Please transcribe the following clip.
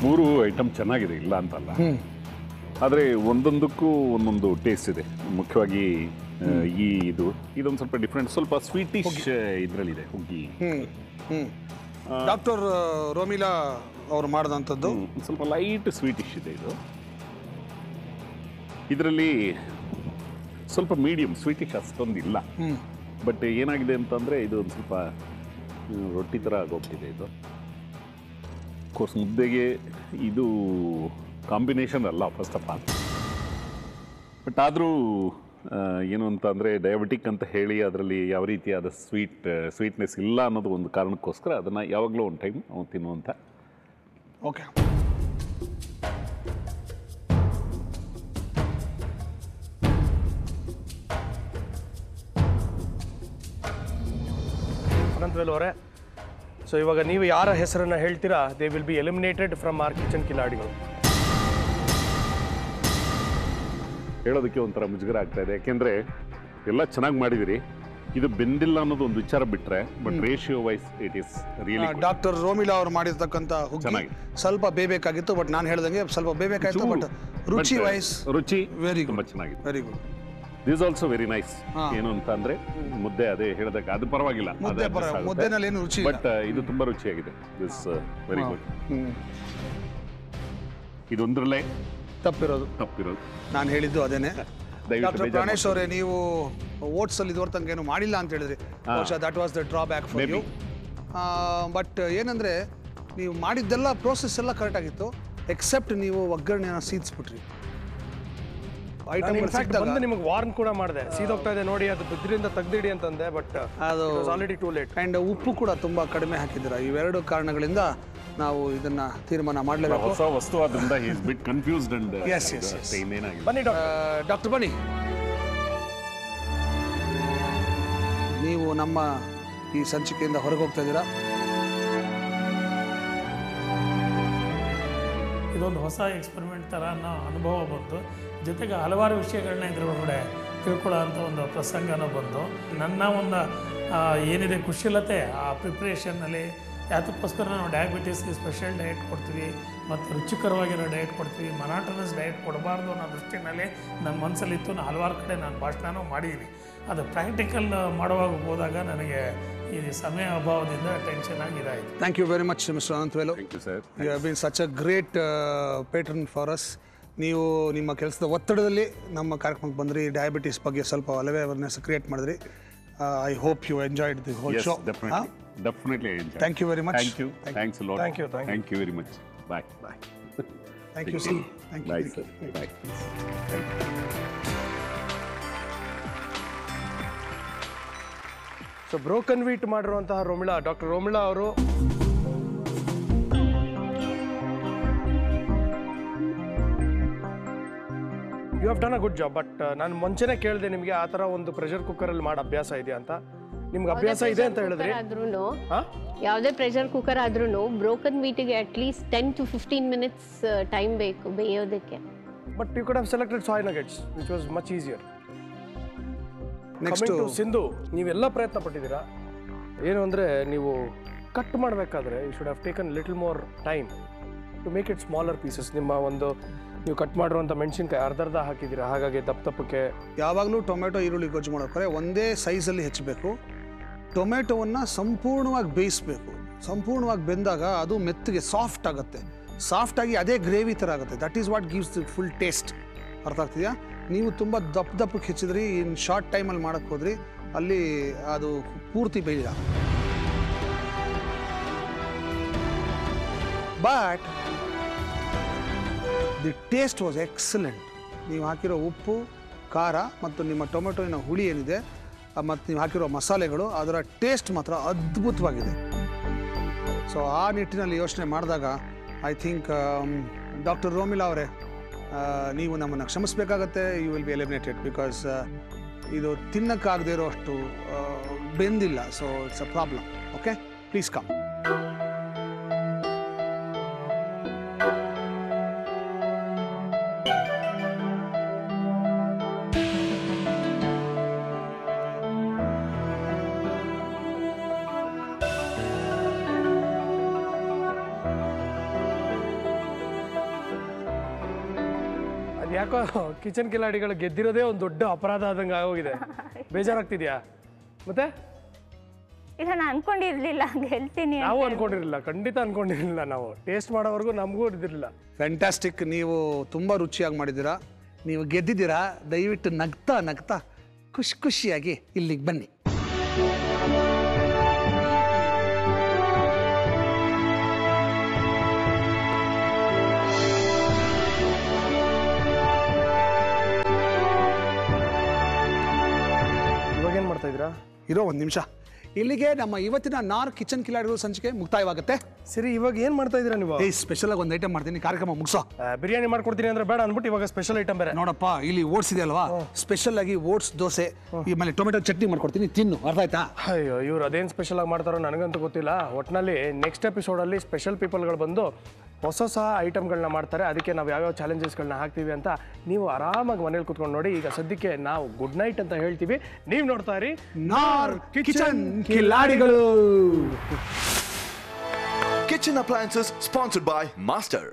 ಮೂರು ಐಟಮ್ ಚೆನ್ನಾಗಿದೆ, ಇಲ್ಲ ಅಂತಲ್ಲ. ಆದರೆ ಒಂದೊಂದಕ್ಕೂ ಒಂದೊಂದು ಟೇಸ್ಟ್ ಇದೆ. ಮುಖ್ಯವಾಗಿ ಇದೊಂದು ಸ್ವಲ್ಪ ಡಿಫ್ರೆಂಟ್, ಸ್ವಲ್ಪ ಸ್ವೀಟಿಶ್ ಇದರಲ್ಲಿದೆ ಹುಗ್ಗಿ. ಡಾಕ್ಟರ್ ರೋಮಿಲಾ ಅವರು ಮಾಡಿದಂಥದ್ದು ಸ್ವಲ್ಪ ಲೈಟ್ ಸ್ವೀಟಿಶ್ ಇದೆ ಇದು. ಇದರಲ್ಲಿ ಸ್ವಲ್ಪ ಮೀಡಿಯಂ ಸ್ವೀಟಿಶ್ ಅಷ್ಟೊಂದಿಲ್ಲ. ಬಟ್ ಏನಾಗಿದೆ ಅಂತಂದರೆ ಇದು ಒಂದು ಸ್ವಲ್ಪ ರೊಟ್ಟಿ ಥರ ಆಗೋಗ್ತಿದೆ ಇದು. ಕೋರ್ಸ್ ಮುದ್ದೆಗೆ ಇದು ಕಾಂಬಿನೇಷನ್ ಅಲ್ಲ ಫಸ್ಟ್ ಆಫ್ ಆಲ್. ಬಟ್ ಆದರೂ ಏನು ಅಂತ ಅಂದರೆ ಡಯಾಬಿಟಿಕ್ ಅಂತ ಹೇಳಿ ಅದರಲ್ಲಿ ಯಾವ ರೀತಿಯಾದ ಸ್ವೀಟ್ನೆಸ್ ಇಲ್ಲ ಅನ್ನೋದು ಒಂದು ಕಾರಣಕ್ಕೋಸ್ಕರ ಅದನ್ನು ಯಾವಾಗಲೂ ಒಂದು ಟೈಮ್ ತಿನ್ನುವಂಥ. ಓಕೆ, ಅನಂತವೇಲ್ ಅವರೇ, ಸೊ ಇವಾಗ ನೀವು ಯಾರ ಹೆಸರನ್ನು ಹೇಳ್ತೀರಾ, they will be eliminated from our kitchen ಕಿಲಾಡಿಗಳು. ಹೇಳೋದಕ್ಕೆ ಒಂಥರ ಮುಜುಗರ ಆಗ್ತಾ ಇದೆ, ಯಾಕೆಂದರೆ ಎಲ್ಲ ಚೆನ್ನಾಗಿ ಮಾಡಿದಿರಿ. ಇದು ಬೆಂದಿಲ್ಲ ಅನ್ನೋದು ಒಂದು ವಿಚಾರ ಬಿಟ್ಟರೆ, but ratio wise it is really. Doctor Romila ಅವರು ಮಾಡಿರ್ತಕ್ಕಂಥ ಹುಗ್ಗಿ ಸ್ವಲ್ಪ ಬೇಯಬೇಕಾಗಿತ್ತು, ಬಟ್ ನಾನು ಹೇಳ್ದಂಗೆ ಸ್ವಲ್ಪ ಬೇಯಬೇಕಾಗಿತ್ತು. ಬಟ್ ರುಚಿ ವೈಸ್ ವೆರಿ ತುಂಬ ಚೆನ್ನಾಗಿದೆ, very good. This also very nice. ಏನು ಅಂತ ಅಂದರೆ ಮುದ್ದೆ ಅದೇ ಹೇಳೋದಕ್ಕೆ ಅದು ಪರವಾಗಿಲ್ಲ, ಮುದ್ದೆನಲ್ಲಿ ಏನು ರುಚಿ, ಬಟ್ ಇದು ತುಂಬ ರುಚಿಯಾಗಿದೆ. This very good. ಇದೊಂದರಲ್ಲೇ ತಪ್ಪಿರೋದು ನಾನು ಹೇಳಿದ್ದು ಅದೇನೆ. ಡಾಕ್ಟರ್ ಪ್ರಾಣೇಶ್ ಅವರೇ, ನೀವು ಓಟ್ಸ್ ಅಲ್ಲಿ ಇದುವರೆಗೆ ತನಕ ಏನು ಮಾಡಿಲ್ಲ ಅಂತ ಹೇಳಿದ್ರಿ. That was the drawback for you. But ಏನಂದ್ರೆ ನೀವು ಮಾಡಿದ್ದೆಲ್ಲ ಪ್ರೋಸೆಸ್ ಎಲ್ಲ ಕರೆಕ್ಟ್ ಆಗಿತ್ತು, ಎಕ್ಸೆಪ್ಟ್ ನೀವು ಒಗ್ಗರಣೆನ ಸೀದಿಸ್ಬಿಟ್ರಿ. ನಿಮಗೆ ವಾರ್ನ್ ಕೂಡ ಮಾಡಿದೆ, ಸೀದೋಗ್ತಾ ಇದೆ ನೋಡಿ, ಅದು ಬಿದ್ರಿಂದ ತೆಗ್ದಿಡಿ ಅಂತಂದೆ, ಬಟ್ ಅದು ಆಲ್ರೆಡಿ ಟೂ ಲೇಟ್. ಅಂಡ್ ಉಪ್ಪು ಕೂಡ ತುಂಬಾ ಕಡಿಮೆ ಹಾಕಿದ್ದೀರಾ. ಇವೆರಡು ಕಾರಣಗಳಿಂದ ನಾವು ಇದನ್ನ ತೀರ್ಮಾನ ಮಾಡಲೇಬೇಕು. ಹೊಸ ವಸ್ತು ಆದ್ರಿಂದ he is bit confused and yes. ಬನ್ನಿ ಡಾಕ್ಟರ್ ಬನ್ನಿ. ನೀವು ನಮ್ಮ ಈ ಸಂಚಿಕೆಯಿಂದ ಹೊರಗೆ ಹೋಗ್ತಾ ಇದ್ದೀರಾ. ಇದೊಂದು ಹೊಸ ಎಕ್ಸ್ಪೆರಿಮೆಂಟ್ ಥರ ಅನ್ನೋ ಅನುಭವ ಬಂತು. ಜೊತೆಗೆ ಹಲವಾರು ವಿಷಯಗಳನ್ನ ಇದ್ರೊಳಗಡೆ ತಿಳ್ಕೊಳ್ಳೋ ಅಂಥ ಒಂದು ಪ್ರಸಂಗನೂ ಬಂತು. ನನ್ನ ಒಂದು ಏನಿದೆ ಕುಶಲತೆ ಆ ಪ್ರಿಪ್ರೇಷನ್ನಲ್ಲಿ, ಯಾತಕ್ಕೋಸ್ಕರ ನಾವು ಡಯಾಬಿಟೀಸ್ಗೆ ಸ್ಪೆಷಲ್ ಡಯಟ್ ಕೊಡ್ತೀವಿ ಮತ್ತು ರುಚಿಕರವಾಗಿರೋ ಡಯಟ್ ಕೊಡ್ತೀವಿ, ಮನಾಟನಸ್ ಡಯಟ್ ಕೊಡಬಾರ್ದು ಅನ್ನೋ ದೃಷ್ಟಿನಲ್ಲಿ ನನ್ನ ಮನಸ್ಸಲ್ಲಿತ್ತು. ನಾನು ಹಲವಾರು ಕಡೆ ನಾನು ಭಾಷಣನೂ ಮಾಡಿದ್ದೀನಿ. ಅದು ಪ್ರಾಕ್ಟಿಕಲ್ ಮಾಡುವಾಗ ಹೋದಾಗ ನನಗೆ ಈ ಸಮಯ ಅಭಾವದಿಂದ ಟೆನ್ಷನ್ ಆಗಿದಾಯಿತು. Thank you very much mister Ananthavelu. You have been such a great patron for us. ನೀವು ನಿಮ್ಮ ಕೆಲಸದ ಒತ್ತಡದಲ್ಲಿ ನಮ್ಮ ಕಾರ್ಯಕ್ರಮಕ್ಕೆ ಬಂದ್ರಿ, ಡಯಾಬಿಟೀಸ್ ಬಗ್ಗೆ ಸ್ವಲ್ಪ ಅವೇರ್ನೆಸ್ ಕ್ರಿಯೇಟ್ ಮಾಡಿದ್ರಿ. I hope you enjoyed the whole show. Definitely I enjoyed. Thank you very much. Thank you. Thanks a lot. Thank you very much. Bye. Thank you, sir. Thank you. Bye, sir. Bye. So broken wheat ಮಾಡಿರುವಂತಹ Romila, doctor Romila ಅವರು you have done a good job. But ನಾನು ಮುಂಚೆನೇ ಕೇಳಿದೆ ನಿಮಗೆ ಆ ಥರ ಒಂದು pressure ಕುಕ್ಕರಲ್ಲಿ ಮಾಡೋ ಅಭ್ಯಾಸ ಇದೆಯಾ ಅಂತ. ನಿಮ್ಗೆ ಅಭ್ಯಾಸ ಇದೆ ಅಂತ ಹೇಳಿದ್ರಿ. ಯಾವುದೇ ಪ್ರೆಷರ್ ಕುಕ್ಕರ್ ಆದ್ರೂ ಬ್ರೋಕನ್ ವೀಟಿಗೆ ಅಟ್ಲೀಸ್ಟ್ 10 to 15 minutes ಟೈಮ್ ಬೇಕು ಬೇಯೋದಕ್ಕೆ. But you could have selected soy nuggets which was much easier. Next Sindhu, ನೀವೆಲ್ಲ ಪ್ರಯತ್ನ ಪಟ್ಟಿದ್ದೀರಾ. ಏನು ಅಂದರೆ ನೀವು ಕಟ್ ಮಾಡಬೇಕಾದ್ರೆ you should have taken little more time to make it smaller pieces. ನಿಮ್ಮ ಒಂದು ನೀವು ಕಟ್ ಮಾಡಿರುವಂಥ ಮೆಣಸಿನ್ಕಾಯಿ ಅರ್ಧ ಹಾಕಿದ್ದೀರಾ, ಹಾಗಾಗಿ ದಪ್ಪಕ್ಕೆ. ಯಾವಾಗಲೂ ಟೊಮೆಟೊ ಈರುಳ್ಳಿ ಗೊಜ್ಜು ಮಾಡೋಕ್ರೆ ಒಂದೇ ಸೈಜಲ್ಲಿ ಹೆಚ್ಚಬೇಕು. ಟೊಮೆಟೊವನ್ನು ಸಂಪೂರ್ಣವಾಗಿ ಬೇಯಿಸಬೇಕು. ಸಂಪೂರ್ಣವಾಗಿ ಬೆಂದಾಗ ಅದು ಮೆತ್ತಗೆ ಸಾಫ್ಟ್ ಆಗುತ್ತೆ. ಸಾಫ್ಟಾಗಿ ಅದೇ ಗ್ರೇವಿ ಥರ ಆಗುತ್ತೆ. That is what gives the full taste. ಅರ್ಥ ಆಗ್ತಿದೆಯಾ? ನೀವು ತುಂಬ ದಪ್ಪಕ್ಕೆ ಹೆಚ್ಚಿದ್ರಿ, ಇನ್ ಶಾರ್ಟ್ ಟೈಮಲ್ಲಿ ಮಾಡೋಕ್ಕೆ ಹೋದ್ರಿ, ಅಲ್ಲಿ ಅದು ಪೂರ್ತಿ ಬೇಯಿಲ್ಲ. But the taste was excellent. ನೀವು ಹಾಕಿರೋ ಉಪ್ಪು, ಖಾರ ಮತ್ತು ನಿಮ್ಮ ಟೊಮೆಟೊವಿನ ಹುಳಿ ಏನಿದೆ ಮತ್ತು ನೀವು ಹಾಕಿರೋ ಮಸಾಲೆಗಳು, ಅದರ ಟೇಸ್ಟ್ ಮಾತ್ರ ಅದ್ಭುತವಾಗಿದೆ. ಸೊ ಆ ನಿಟ್ಟಿನಲ್ಲಿ ಯೋಚನೆ ಮಾಡಿದಾಗ ಐ ಥಿಂಕ್ ಡಾಕ್ಟರ್ ರೋಮಿಲಾ ಅವರೇ, ನೀವು ನಮ್ಮನ್ನು ಕ್ಷಮಿಸಬೇಕಾಗತ್ತೆ. You will be eliminated because ಇದು ತಿನ್ನಕ್ಕಾಗದೇ ಇರೋ ಅಷ್ಟು ಬೆಂದಿಲ್ಲ. So it's a problem. Okay, please come. ಯಾಕೋ ಕಿಚನ್ ಕಿಲಾಡಿಗಳು ಗೆದ್ದಿರೋದೇ ಒಂದು ದೊಡ್ಡ ಅಪರಾಧ ಆದಂಗೆ ಆಗೋಗಿದೆ. ಬೇಜಾರಾಗ್ತಿದ್ಯಾ? ಮತ್ತೆ ಇಲ್ಲ ನಾನು ಅನ್ಕೊಂಡಿರ್ಲಿಲ್ಲ ಗೆಲ್ತೀನಿ. ನಾವು ಅನ್ಕೊಂಡಿರಲಿಲ್ಲ, ಖಂಡಿತ ಅನ್ಕೊಂಡಿರಲಿಲ್ಲ. ನಾವು ಟೇಸ್ಟ್ ಮಾಡೋವರೆಗೂ ನಮಗೂ ಇದ್ದಿರಲಿಲ್ಲ. ಫ್ಯಾಂಟಾಸ್ಟಿಕ್. ನೀವು ತುಂಬ ರುಚಿಯಾಗಿ ಮಾಡಿದ್ದೀರಾ, ನೀವು ಗೆದ್ದಿದ್ದೀರಾ. ದಯವಿಟ್ಟು ನಗ್ತಾ ನಗ್ತಾ ಖುಷಿಯಾಗಿ ಇಲ್ಲಿಗೆ ಬನ್ನಿ. ಇವಾಗೇನು ಮಾಡ್ತಾ ಇದ್ದೀರಾ? ಇರೋ ಒಂದು ನಿಮಿಷ. ಇಲ್ಲಿಗೆ ನಮ್ಮ ಇವತ್ತಿನ ನಾರ್ತ್ ಕಿಚನ್ ಕಿಲಾಡಿಗಳು ಸಂಚಿಕೆ ಮುಕ್ತಾಯವಾಗುತ್ತೆ. ಸರಿ, ಇವಾಗ ಏನು ಮಾಡ್ತಾ ಇದ್ದೀರಾ ನೀವು? ಸ್ಪೆಷಲ್ ಆಗಿ ಒಂದು ಐಟಮ್ ಮಾಡ್ತೀನಿ, ಕಾರ್ಯಕ್ರಮ ಮುಗಿಸೋ. ಬಿರಿಯಾನಿ ಮಾಡ್ಕೊಡ್ತೀನಿ ಅಂದ್ರೆ ಬೇಡ ಅಂದ್ಬಿಟ್ಟು ಇವಾಗ ಸ್ಪೆಷಲ್ ಐಟಮ್ ಬೇರೆ. ನೋಡಪ್ಪ, ಇಲ್ಲಿ ಓಟ್ಸ್ ಇದೆ ಅಲ್ವಾ, ಸ್ಪೆಷಲ್ ಆಗಿ ಓಟ್ಸ್ ದೋಸೆ, ಆಮೇಲೆ ಟೊಮೆಟೊ ಚಟ್ನಿ ಮಾಡ್ಕೊಡ್ತೀನಿ, ತಿನ್ನು. ಅರ್ಥ ಆಯ್ತಾ? ಅಯ್ಯೋ, ಇವ್ರು ಅದೇನು ಸ್ಪೆಷಲ್ ಆಗಿ ಮಾಡ್ತಾರೋ ನನಗಂತೂ ಗೊತ್ತಿಲ್ಲ. ಒಟ್ಟಿನಲ್ಲಿ ನೆಕ್ಸ್ಟ್ ಎಪಿಸೋಡಲ್ಲಿ ಸ್ಪೆಷಲ್ ಪೀಪಲ್ಗಳು ಬಂದು ಹೊಸ ಐಟಮ್ಗಳನ್ನ ಮಾಡ್ತಾರೆ. ಅದಕ್ಕೆ ನಾವು ಯಾವ್ಯಾವ ಚಾಲೆಂಜಸ್ಗಳನ್ನ ಹಾಕ್ತೀವಿ ಅಂತ ನೀವು ಆರಾಮಾಗಿ ಮನೇಲಿ ಕೂತ್ಕೊಂಡು ನೋಡಿ. ಈಗ ಸದ್ಯಕ್ಕೆ ನಾವು ಗುಡ್ ನೈಟ್ ಅಂತ ಹೇಳ್ತೀವಿ. ನೀವು ನೋಡ್ತಾ ಇರಿ ನಾರ್ತ್ ಕಿಚನ್ ಕಿಲಾಡಿಗಳು. Kitchen appliances sponsored by Master.